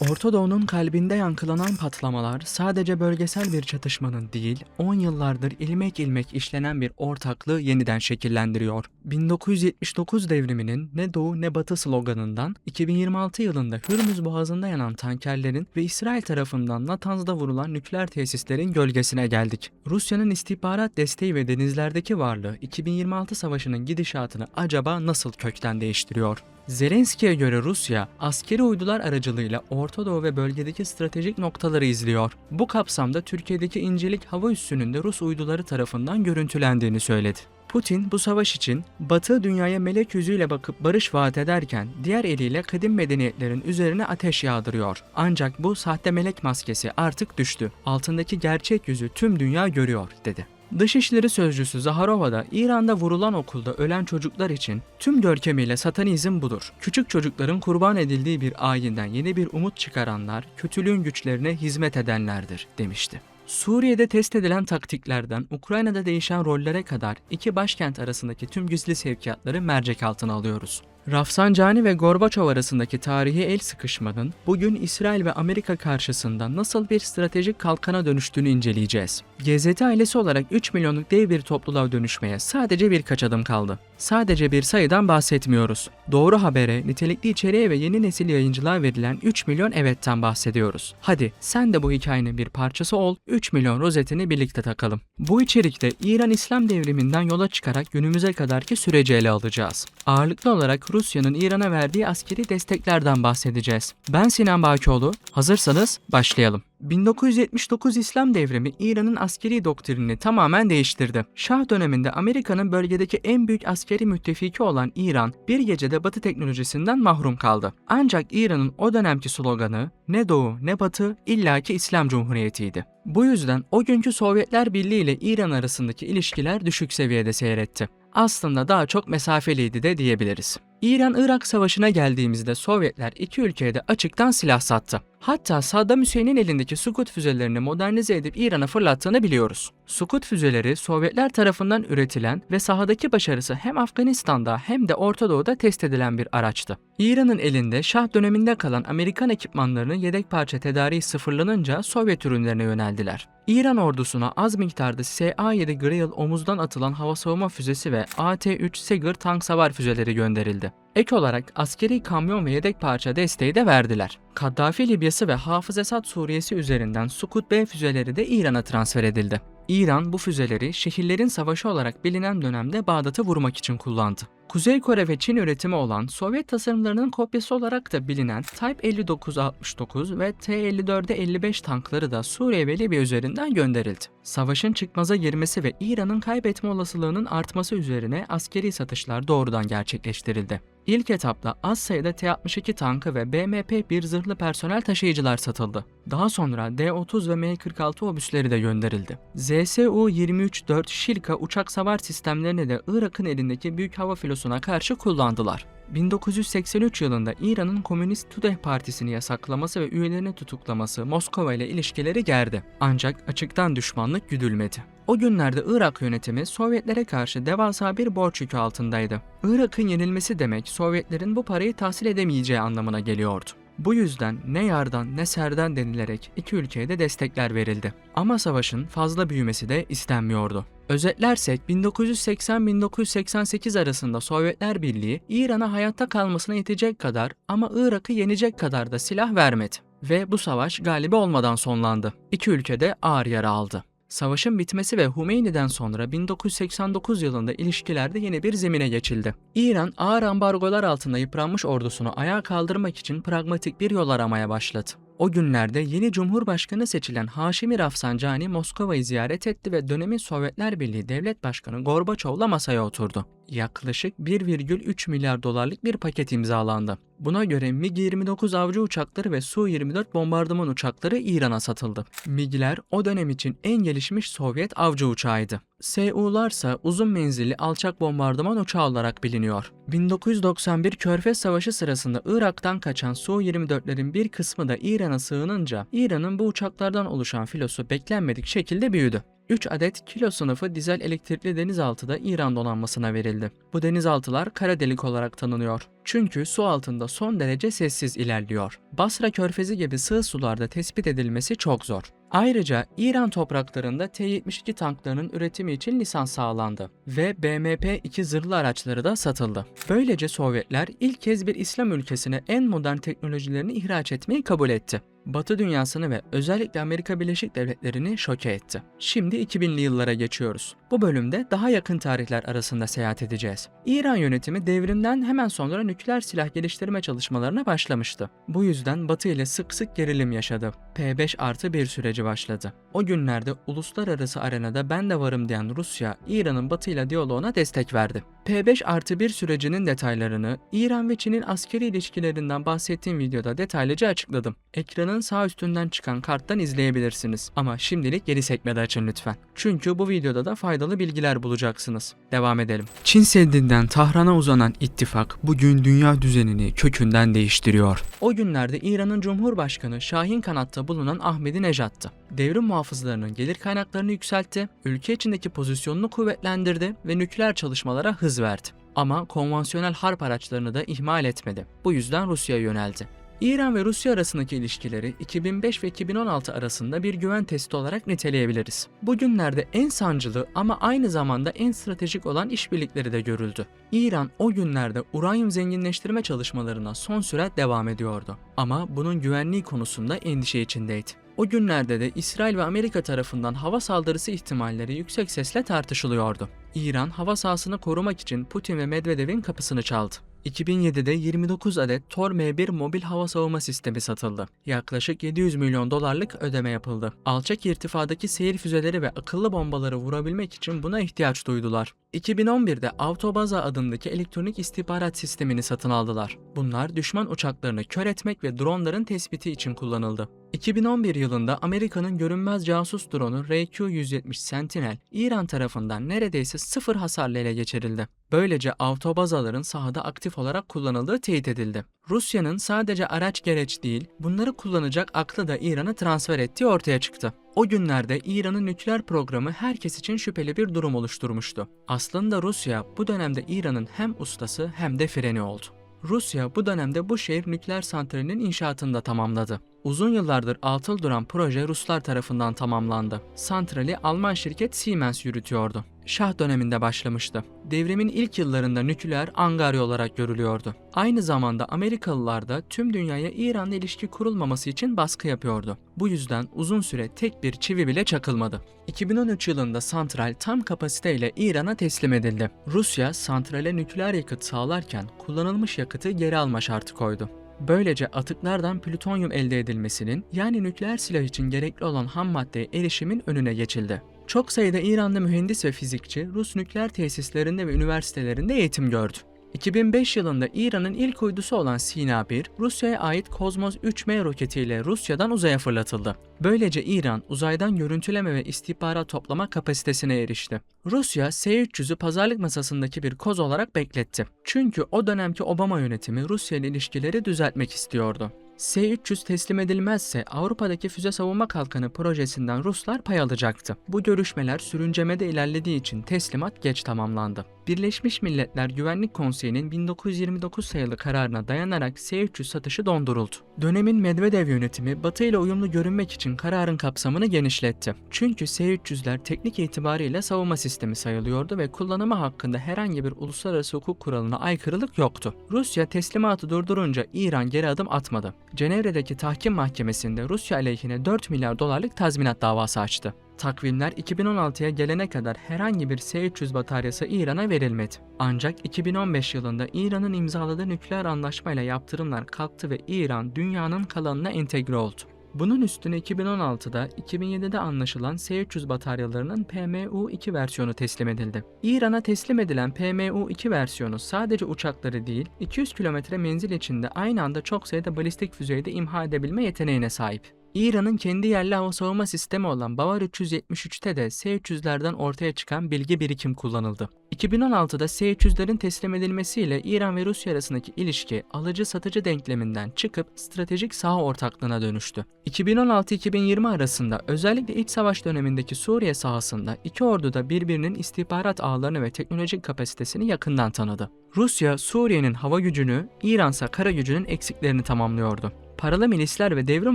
Orta Doğu'nun kalbinde yankılanan patlamalar sadece bölgesel bir çatışmanın değil, 10 yıllardır ilmek ilmek işlenen bir ortaklığı yeniden şekillendiriyor. 1979 devriminin ne doğu ne batı sloganından 2026 yılında Hürmüz Boğazı'nda yanan tankerlerin ve İsrail tarafından Natanz'da vurulan nükleer tesislerin gölgesine geldik. Rusya'nın istihbarat desteği ve denizlerdeki varlığı 2026 savaşının gidişatını acaba nasıl kökten değiştiriyor? Zelenski'ye göre Rusya, askeri uydular aracılığıyla Orta Doğu ve bölgedeki stratejik noktaları izliyor. Bu kapsamda Türkiye'deki İncirlik hava üssünün de Rus uyduları tarafından görüntülendiğini söyledi. Putin bu savaş için Batı dünyaya melek yüzüyle bakıp barış vaat ederken diğer eliyle kadim medeniyetlerin üzerine ateş yağdırıyor. Ancak bu sahte melek maskesi artık düştü. Altındaki gerçek yüzü tüm dünya görüyor, dedi. Dışişleri Sözcüsü Zaharova da İran'da vurulan okulda ölen çocuklar için tüm görkemiyle satanizm budur. Küçük çocukların kurban edildiği bir ayinden yeni bir umut çıkaranlar, kötülüğün güçlerine hizmet edenlerdir, demişti. Suriye'de test edilen taktiklerden Ukrayna'da değişen rollere kadar iki başkent arasındaki tüm gizli sevkiyatları mercek altına alıyoruz. Rafsanjani ve Gorbaçov arasındaki tarihi el sıkışmanın bugün İsrail ve Amerika karşısında nasıl bir stratejik kalkana dönüştüğünü inceleyeceğiz. GZT ailesi olarak 3 milyonluk dev bir topluluğa dönüşmeye sadece birkaç adım kaldı. Sadece bir sayıdan bahsetmiyoruz. Doğru habere, nitelikli içeriğe ve yeni nesil yayıncılığa verilen 3 milyon evetten bahsediyoruz. Hadi sen de bu hikayenin bir parçası ol, 3 milyon rozetini birlikte takalım. Bu içerikte İran İslam devriminden yola çıkarak günümüze kadarki süreci ele alacağız. Ağırlıklı olarak Rusya'nın İran'a verdiği askeri desteklerden bahsedeceğiz. Ben Sinan Bakioğlu, hazırsanız başlayalım. 1979 İslam devrimi İran'ın askeri doktrinini tamamen değiştirdi. Şah döneminde Amerika'nın bölgedeki en büyük askeri müttefiki olan İran, bir gecede Batı teknolojisinden mahrum kaldı. Ancak İran'ın o dönemki sloganı ne Doğu ne Batı illaki İslam Cumhuriyeti'ydi. Bu yüzden o günkü Sovyetler Birliği ile İran arasındaki ilişkiler düşük seviyede seyretti. Aslında daha çok mesafeliydi de diyebiliriz. İran-Irak Savaşı'na geldiğimizde Sovyetler iki ülkeye de açıktan silah sattı. Hatta Saddam Hüseyin'in elindeki Sukut füzelerini modernize edip İran'a fırlattığını biliyoruz. Sukut füzeleri Sovyetler tarafından üretilen ve sahadaki başarısı hem Afganistan'da hem de Orta Doğu'da test edilen bir araçtı. İran'ın elinde Şah döneminde kalan Amerikan ekipmanlarının yedek parça tedariği sıfırlanınca Sovyet ürünlerine yöneldiler. İran ordusuna az miktarda SA-7 Grayal omuzdan atılan hava savunma füzesi ve AT-3 Seger tank savar füzeleri gönderildi. Ek olarak askeri kamyon ve yedek parça desteği de verdiler. Kaddafi Libyası ve Hafız Esad Suriye'si üzerinden Sukut B füzeleri de İran'a transfer edildi. İran bu füzeleri şehirlerin savaşı olarak bilinen dönemde Bağdat'ı vurmak için kullandı. Kuzey Kore ve Çin üretimi olan Sovyet tasarımlarının kopyası olarak da bilinen Type 59-69 ve T-54-55 tankları da Suriye ve Libya üzerinden gönderildi. Savaşın çıkmaza girmesi ve İran'ın kaybetme olasılığının artması üzerine askeri satışlar doğrudan gerçekleştirildi. İlk etapta az sayıda T-62 tankı ve BMP-1 zırhlı personel taşıyıcılar satıldı. Daha sonra D-30 ve M-46 obüsleri de gönderildi. ZSU-23-4 Şilka uçak savar sistemlerini de Irak'ın elindeki büyük hava filosuna karşı kullandılar. 1983 yılında İran'ın Komünist Tudeh Partisi'ni yasaklaması ve üyelerini tutuklaması Moskova ile ilişkileri gerdi. Ancak açıktan düşmanlık güdülmedi. O günlerde Irak yönetimi Sovyetlere karşı devasa bir borç yükü altındaydı. Irak'ın yenilmesi demek Sovyetlerin bu parayı tahsil edemeyeceği anlamına geliyordu. Bu yüzden ne yardan ne serden denilerek iki ülkeye de destekler verildi. Ama savaşın fazla büyümesi de istenmiyordu. Özetlersek 1980-1988 arasında Sovyetler Birliği İran'a hayatta kalmasına yetecek kadar ama Irak'ı yenecek kadar da silah vermedi. Ve bu savaş galibi olmadan sonlandı. İki ülke de ağır yara aldı. Savaşın bitmesi ve Hümeyni'den sonra 1989 yılında ilişkilerde yeni bir zemine geçildi. İran ağır ambargolar altında yıpranmış ordusunu ayağa kaldırmak için pragmatik bir yol aramaya başladı. O günlerde yeni Cumhurbaşkanı seçilen Haşimi Rafsanjani Moskova'yı ziyaret etti ve dönemin Sovyetler Birliği Devlet Başkanı Gorbaçov'la masaya oturdu. Yaklaşık 1,3 milyar dolarlık bir paket imzalandı. Buna göre MiG-29 avcı uçakları ve Su-24 bombardıman uçakları İran'a satıldı. MiG'ler o dönem için en gelişmiş Sovyet avcı uçağıydı. Su-'larsa uzun menzilli alçak bombardıman uçağı olarak biliniyor. 1991 Körfez Savaşı sırasında Irak'tan kaçan Su-24'lerin bir kısmı da İran'a sığınınca İran'ın bu uçaklardan oluşan filosu beklenmedik şekilde büyüdü. 3 adet kilo sınıfı dizel elektrikli denizaltı da İran donanmasına verildi. Bu denizaltılar kara delik olarak tanınıyor. Çünkü su altında son derece sessiz ilerliyor. Basra Körfezi gibi sığ sularda tespit edilmesi çok zor. Ayrıca İran topraklarında T-72 tanklarının üretimi için lisans sağlandı ve BMP-2 zırhlı araçları da satıldı. Böylece Sovyetler ilk kez bir İslam ülkesine en modern teknolojilerini ihraç etmeyi kabul etti. Batı dünyasını ve özellikle Amerika Birleşik Devletleri'ni şoke etti. Şimdi 2000'li yıllara geçiyoruz. Bu bölümde daha yakın tarihler arasında seyahat edeceğiz. İran yönetimi devrimden hemen sonra nükleer silah geliştirme çalışmalarına başlamıştı. Bu yüzden Batı ile sık sık gerilim yaşadı. P5+1 süreci başladı. O günlerde uluslararası arenada ben de varım diyen Rusya, İran'ın Batı ile diyaloğuna destek verdi. P5+1 sürecinin detaylarını İran ve Çin'in askeri ilişkilerinden bahsettiğim videoda detaylıca açıkladım. Ekranın sağ üstünden çıkan karttan izleyebilirsiniz. Ama şimdilik geri sekmede açın lütfen. Çünkü bu videoda da faydalı bilgiler bulacaksınız. Devam edelim. Çin Seddi'nden Tahran'a uzanan ittifak bugün dünya düzenini kökünden değiştiriyor. O günlerde İran'ın Cumhurbaşkanı Şahin kanatta bulunan Ahmadinejad'tı. Devrim muhafızlarının gelir kaynaklarını yükseltti, ülke içindeki pozisyonunu kuvvetlendirdi ve nükleer çalışmalara hız verdi. Ama konvansiyonel harp araçlarını da ihmal etmedi. Bu yüzden Rusya'ya yöneldi. İran ve Rusya arasındaki ilişkileri 2005 ve 2016 arasında bir güven testi olarak niteleyebiliriz. Bugünlerde en sancılı ama aynı zamanda en stratejik olan işbirlikleri de görüldü. İran o günlerde uranyum zenginleştirme çalışmalarına son sürat devam ediyordu. Ama bunun güvenliği konusunda endişe içindeydi. O günlerde de İsrail ve Amerika tarafından hava saldırısı ihtimalleri yüksek sesle tartışılıyordu. İran hava sahasını korumak için Putin ve Medvedev'in kapısını çaldı. 2007'de 29 adet Tor M1 mobil hava savunma sistemi satıldı. Yaklaşık 700 milyon dolarlık ödeme yapıldı. Alçak irtifadaki seyir füzeleri ve akıllı bombaları vurabilmek için buna ihtiyaç duydular. 2011'de Avtobaza adındaki elektronik istihbarat sistemini satın aldılar. Bunlar düşman uçaklarını kör etmek ve dronların tespiti için kullanıldı. 2011 yılında Amerika'nın görünmez casus dronu RQ-170 Sentinel, İran tarafından neredeyse sıfır hasarla ele geçirildi. Böylece avtobazaların sahada aktif olarak kullanıldığı teyit edildi. Rusya'nın sadece araç gereç değil, bunları kullanacak aklı da İran'a transfer ettiği ortaya çıktı. O günlerde İran'ın nükleer programı herkes için şüpheli bir durum oluşturmuştu. Aslında Rusya bu dönemde İran'ın hem ustası hem de freni oldu. Rusya bu dönemde bu şehir nükleer santralinin inşaatını da tamamladı. Uzun yıllardır atıl duran proje Ruslar tarafından tamamlandı. Santrali Alman şirket Siemens yürütüyordu. Şah döneminde başlamıştı. Devrimin ilk yıllarında nükleer angarya olarak görülüyordu. Aynı zamanda Amerikalılar da tüm dünyaya İran'la ilişki kurulmaması için baskı yapıyordu. Bu yüzden uzun süre tek bir çivi bile çakılmadı. 2013 yılında santral tam kapasiteyle İran'a teslim edildi. Rusya santrale nükleer yakıt sağlarken kullanılmış yakıtı geri alma şartı koydu. Böylece atıklardan plütonyum elde edilmesinin, yani nükleer silah için gerekli olan ham maddeye erişimin önüne geçildi. Çok sayıda İranlı mühendis ve fizikçi Rus nükleer tesislerinde ve üniversitelerinde eğitim gördü. 2005 yılında İran'ın ilk uydusu olan Sina 1, Rusya'ya ait Kozmos 3M roketiyle Rusya'dan uzaya fırlatıldı. Böylece İran, uzaydan görüntüleme ve istihbarat toplama kapasitesine erişti. Rusya, S-300'ü pazarlık masasındaki bir koz olarak bekletti. Çünkü o dönemki Obama yönetimi Rusya ile ilişkileri düzeltmek istiyordu. S-300 teslim edilmezse Avrupa'daki füze savunma kalkanı projesinden Ruslar pay alacaktı. Bu görüşmeler sürüncemede ilerlediği için teslimat geç tamamlandı. Birleşmiş Milletler Güvenlik Konseyi'nin 1929 sayılı kararına dayanarak S-300 satışı donduruldu. Dönemin Medvedev yönetimi Batı ile uyumlu görünmek için kararın kapsamını genişletti. Çünkü S-300'ler teknik itibariyle savunma sistemi sayılıyordu ve kullanımı hakkında herhangi bir uluslararası hukuk kuralına aykırılık yoktu. Rusya teslimatı durdurunca İran geri adım atmadı. Cenevre'deki tahkim mahkemesinde Rusya aleyhine 4 milyar dolarlık tazminat davası açtı. Takvimler 2016'ya gelene kadar herhangi bir S-300 bataryası İran'a verilmedi. Ancak 2015 yılında İran'ın imzaladığı nükleer anlaşmayla yaptırımlar kalktı ve İran dünyanın kalanına entegre oldu. Bunun üstüne 2016'da 2007'de anlaşılan S-300 bataryalarının PMU-2 versiyonu teslim edildi. İran'a teslim edilen PMU-2 versiyonu sadece uçakları değil, 200 kilometre menzil içinde aynı anda çok sayıda balistik füzeyi de imha edebilme yeteneğine sahip. İran'ın kendi yerli hava savunma sistemi olan Bavar 373'te de S-300'lerden ortaya çıkan bilgi birikim kullanıldı. 2016'da S-300'lerin teslim edilmesiyle İran ve Rusya arasındaki ilişki alıcı-satıcı denkleminden çıkıp stratejik saha ortaklığına dönüştü. 2016-2020 arasında özellikle iç savaş dönemindeki Suriye sahasında iki ordu da birbirinin istihbarat ağlarını ve teknolojik kapasitesini yakından tanıdı. Rusya, Suriye'nin hava gücünü, İran ise kara gücünün eksiklerini tamamlıyordu. Paralı milisler ve devrim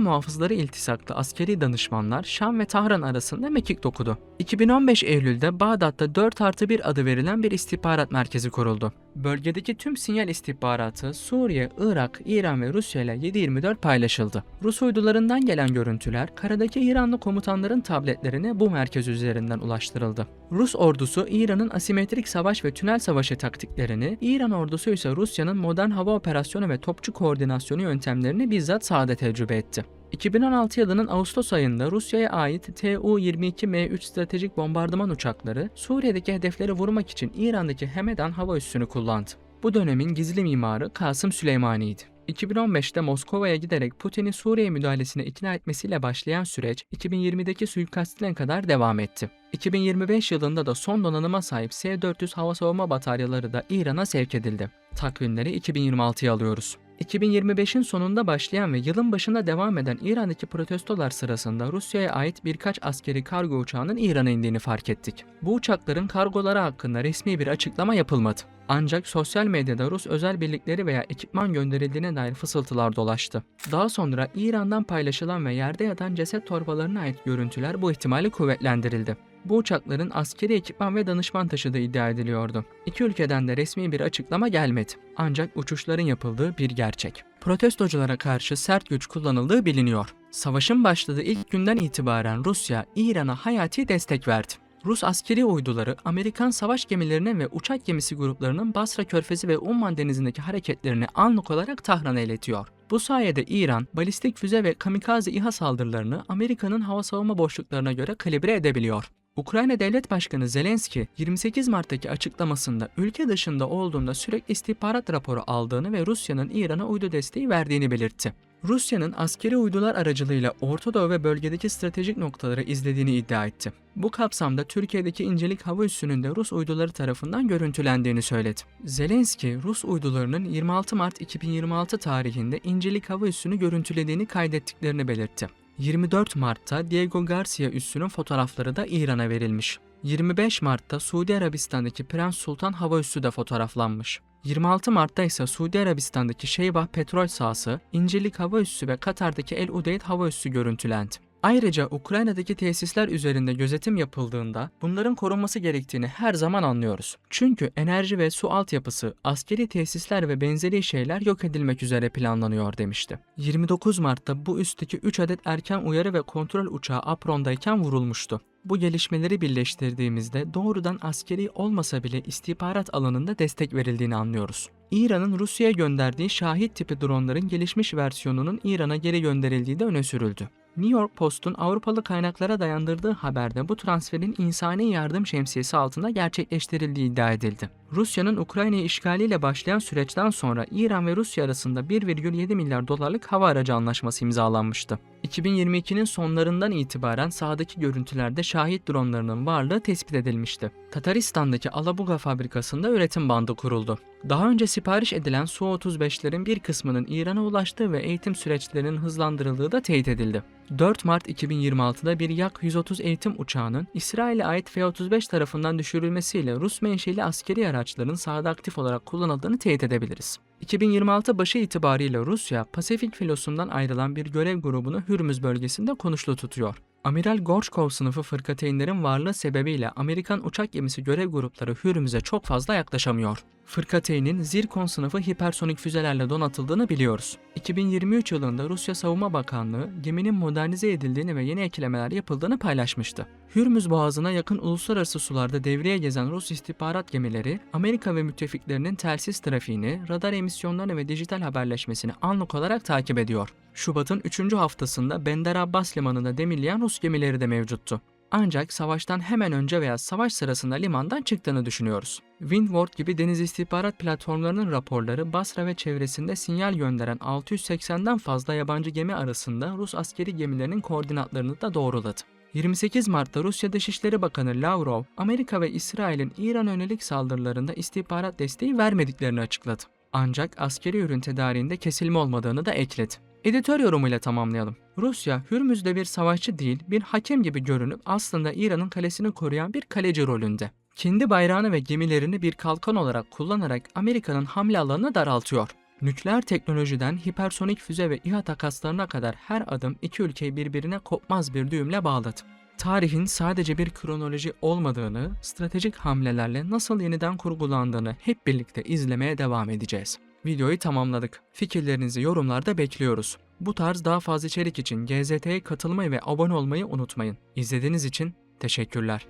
muhafızları iltisaklı askeri danışmanlar Şam ve Tahran arasında mekik dokudu. 2015 Eylül'de Bağdat'ta 4+1 adı verilen bir istihbarat merkezi kuruldu. Bölgedeki tüm sinyal istihbaratı Suriye, Irak, İran ve Rusya ile 7/24 paylaşıldı. Rus uydularından gelen görüntüler karadaki İranlı komutanların tabletlerine bu merkez üzerinden ulaştırıldı. Rus ordusu İran'ın asimetrik savaş ve tünel savaşı taktiklerini, İran ordusu ise Rusya'nın modern hava operasyonu ve topçu koordinasyonu yöntemlerini bizzat sahada tecrübe etti. 2016 yılının Ağustos ayında Rusya'ya ait Tu-22M3 stratejik bombardıman uçakları Suriye'deki hedefleri vurmak için İran'daki Hemedan hava üssünü kullandı. Bu dönemin gizli mimarı Kasım Süleymani'ydi. 2015'te Moskova'ya giderek Putin'i Suriye müdahalesine ikna etmesiyle başlayan süreç 2020'deki suikastine kadar devam etti. 2025 yılında da son donanıma sahip S-400 hava savunma bataryaları da İran'a sevk edildi. Takvimleri 2026'ya alıyoruz. 2025'in sonunda başlayan ve yılın başında devam eden İran'daki protestolar sırasında Rusya'ya ait birkaç askeri kargo uçağının İran'a indiğini fark ettik. Bu uçakların kargoları hakkında resmi bir açıklama yapılmadı. Ancak sosyal medyada Rus özel birlikleri veya ekipman gönderildiğine dair fısıltılar dolaştı. Daha sonra İran'dan paylaşılan ve yerde yatan ceset torbalarına ait görüntüler bu ihtimali kuvvetlendirildi. Bu uçakların askeri ekipman ve danışman taşıdığı iddia ediliyordu. İki ülkeden de resmi bir açıklama gelmedi. Ancak uçuşların yapıldığı bir gerçek. Protestoculara karşı sert güç kullanıldığı biliniyor. Savaşın başladığı ilk günden itibaren Rusya, İran'a hayati destek verdi. Rus askeri uyduları Amerikan savaş gemilerine ve uçak gemisi gruplarının Basra Körfezi ve Umman Denizi'ndeki hareketlerini anlık olarak Tahran'a iletiyor. Bu sayede İran, balistik füze ve kamikaze İHA saldırılarını Amerika'nın hava savunma boşluklarına göre kalibre edebiliyor. Ukrayna Devlet Başkanı Zelenski, 28 Mart'taki açıklamasında ülke dışında olduğunda sürekli istihbarat raporu aldığını ve Rusya'nın İran'a uydu desteği verdiğini belirtti. Rusya'nın askeri uydular aracılığıyla Orta Doğu ve bölgedeki stratejik noktaları izlediğini iddia etti. Bu kapsamda Türkiye'deki İncelik Hava Üssü'nün de Rus uyduları tarafından görüntülendiğini söyledi. Zelenski, Rus uydularının 26 Mart 2026 tarihinde İncelik Hava Üssü'nü görüntülediğini kaydettiklerini belirtti. 24 Mart'ta Diego Garcia üssünün fotoğrafları da İran'a verilmiş. 25 Mart'ta Suudi Arabistan'daki Prens Sultan Hava Üssü de fotoğraflanmış. 26 Mart'ta ise Suudi Arabistan'daki Şeybah petrol sahası, İncirlik Hava Üssü ve Katar'daki El Udeyd Hava Üssü görüntülendi. Ayrıca Ukrayna'daki tesisler üzerinde gözetim yapıldığında bunların korunması gerektiğini her zaman anlıyoruz. Çünkü enerji ve su altyapısı, askeri tesisler ve benzeri şeyler yok edilmek üzere planlanıyor demişti. 29 Mart'ta bu üstteki 3 adet erken uyarı ve kontrol uçağı aprondayken vurulmuştu. Bu gelişmeleri birleştirdiğimizde doğrudan askeri olmasa bile istihbarat alanında destek verildiğini anlıyoruz. İran'ın Rusya'ya gönderdiği Şahit tipi dronların gelişmiş versiyonunun İran'a geri gönderildiği de öne sürüldü. New York Post'un Avrupalı kaynaklara dayandırdığı haberde bu transferin insani yardım şemsiyesi altında gerçekleştirildiği iddia edildi. Rusya'nın Ukrayna'yı işgaliyle başlayan süreçten sonra İran ve Rusya arasında 1,7 milyar dolarlık hava aracı anlaşması imzalanmıştı. 2022'nin sonlarından itibaren sahadaki görüntülerde Şahit dronlarının varlığı tespit edilmişti. Tataristan'daki Alabuga fabrikasında üretim bandı kuruldu. Daha önce sipariş edilen Su-35'lerin bir kısmının İran'a ulaştığı ve eğitim süreçlerinin hızlandırıldığı da teyit edildi. 4 Mart 2026'da bir Yak-130 eğitim uçağının İsrail'e ait F-35 tarafından düşürülmesiyle Rus menşeli askeri araçların sahada aktif olarak kullanıldığını teyit edebiliriz. 2026 başı itibariyle Rusya, Pasifik filosundan ayrılan bir görev grubunu Hürmüz bölgesinde konuşlu tutuyor. Amiral Gorshkov sınıfı fırkateynlerin varlığı sebebiyle Amerikan uçak gemisi görev grupları Hürmüz'e çok fazla yaklaşamıyor. Fırkateynin Zirkon sınıfı hipersonik füzelerle donatıldığını biliyoruz. 2023 yılında Rusya Savunma Bakanlığı geminin modernize edildiğini ve yeni eklemeler yapıldığını paylaşmıştı. Hürmüz Boğazı'na yakın uluslararası sularda devreye gezen Rus istihbarat gemileri, Amerika ve müttefiklerinin telsiz trafiğini, radar emisyonlarını ve dijital haberleşmesini anlık olarak takip ediyor. Şubat'ın 3. haftasında Bender Abbas Limanı'nda demirleyen Rus gemileri de mevcuttu. Ancak savaştan hemen önce veya savaş sırasında limandan çıktığını düşünüyoruz. Windward gibi deniz istihbarat platformlarının raporları Basra ve çevresinde sinyal gönderen 680'den fazla yabancı gemi arasında Rus askeri gemilerinin koordinatlarını da doğruladı. 28 Mart'ta Rusya Dışişleri Bakanı Lavrov, Amerika ve İsrail'in İran'a yönelik saldırılarında istihbarat desteği vermediklerini açıkladı. Ancak askeri ürün tedariğinde kesilme olmadığını da ekledi. Editör yorumuyla tamamlayalım. Rusya, Hürmüz'de bir savaşçı değil, bir hakem gibi görünüp aslında İran'ın kalesini koruyan bir kaleci rolünde. Kendi bayrağını ve gemilerini bir kalkan olarak kullanarak Amerika'nın hamle alanını daraltıyor. Nükleer teknolojiden hipersonik füze ve İHA takaslarına kadar her adım iki ülkeyi birbirine kopmaz bir düğümle bağladı. Tarihin sadece bir kronoloji olmadığını, stratejik hamlelerle nasıl yeniden kurgulandığını hep birlikte izlemeye devam edeceğiz. Videoyu tamamladık. Fikirlerinizi yorumlarda bekliyoruz. Bu tarz daha fazla içerik için GZT'ye katılmayı ve abone olmayı unutmayın. İzlediğiniz için teşekkürler.